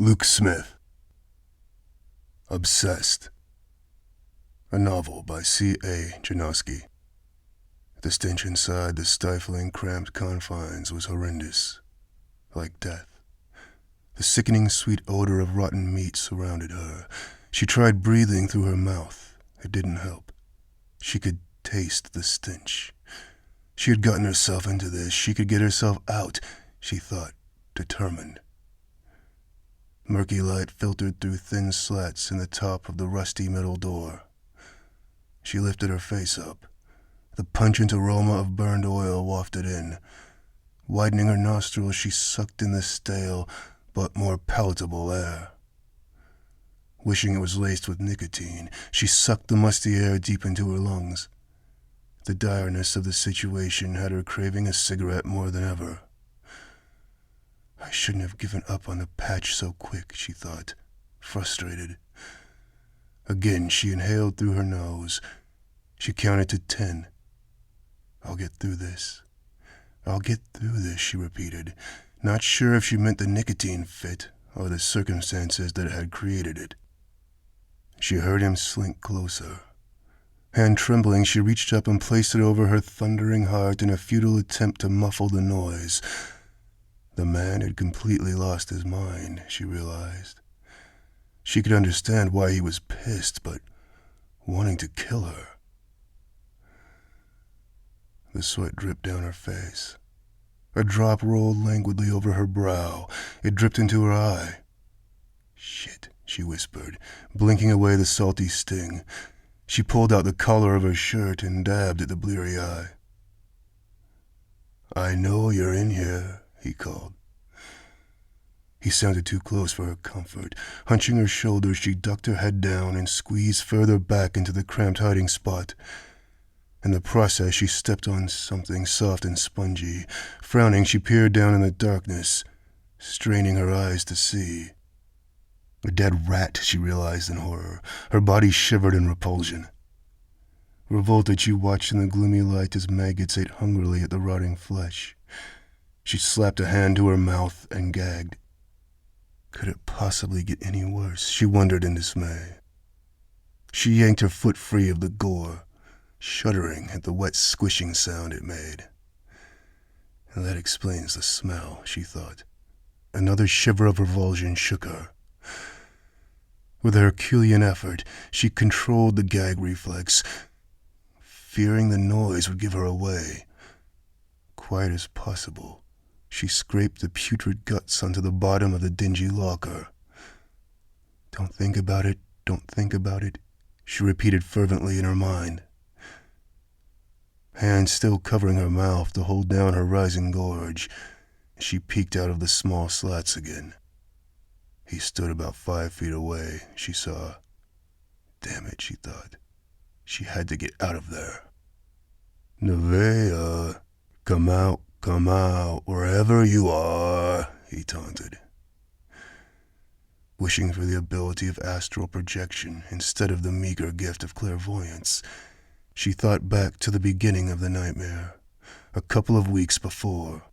Luke Smith. Obsessed. A novel by C.A. Janoski. The stench inside the stifling, cramped confines was horrendous, like death. The sickening sweet odor of rotten meat surrounded her. She tried breathing through her mouth. It didn't help. She could taste the stench. She had gotten herself into this. She could get herself out, she thought, determined. Murky light filtered through thin slats in the top of the rusty metal door. She lifted her face up. The pungent aroma of burned oil wafted in. Widening her nostrils, she sucked in the stale but more palatable air. Wishing it was laced with nicotine, she sucked the musty air deep into her lungs. The direness of the situation had her craving a cigarette more than ever. I shouldn't have given up on the patch so quick, she thought, frustrated. Again, she inhaled through her nose. She counted to 10. I'll get through this. I'll get through this, she repeated, not sure if she meant the nicotine fit or the circumstances that had created it. She heard him slink closer. Hand trembling, she reached up and placed it over her thundering heart in a futile attempt to muffle the noise. The man had completely lost his mind, she realized. She could understand why he was pissed, but wanting to kill her. The sweat dripped down her face. A drop rolled languidly over her brow. It dripped into her eye. Shit, she whispered, blinking away the salty sting. She pulled out the collar of her shirt and dabbed at the bleary eye. I know you're in here, he called. He sounded too close for her comfort. Hunching her shoulders, she ducked her head down and squeezed further back into the cramped hiding spot. In the process, she stepped on something soft and spongy. Frowning, she peered down in the darkness, straining her eyes to see. A dead rat, she realized in horror. Her body shivered in repulsion. Revolted, she watched in the gloomy light as maggots ate hungrily at the rotting flesh. She slapped a hand to her mouth and gagged. Could it possibly get any worse? She wondered in dismay. She yanked her foot free of the gore, shuddering at the wet squishing sound it made. And that explains the smell, she thought. Another shiver of revulsion shook her. With a Herculean effort, she controlled the gag reflex, fearing the noise would give her away. Quiet as possible, she scraped the putrid guts onto the bottom of the dingy locker. Don't think about it, don't think about it, she repeated fervently in her mind. Hands still covering her mouth to hold down her rising gorge, she peeked out of the small slats again. He stood about 5 feet away, she saw. Damn it, she thought. She had to get out of there. Nevaeh, come out, wherever you are, he taunted. Wishing for the ability of astral projection instead of the meager gift of clairvoyance, she thought back to the beginning of the nightmare, a couple of weeks before.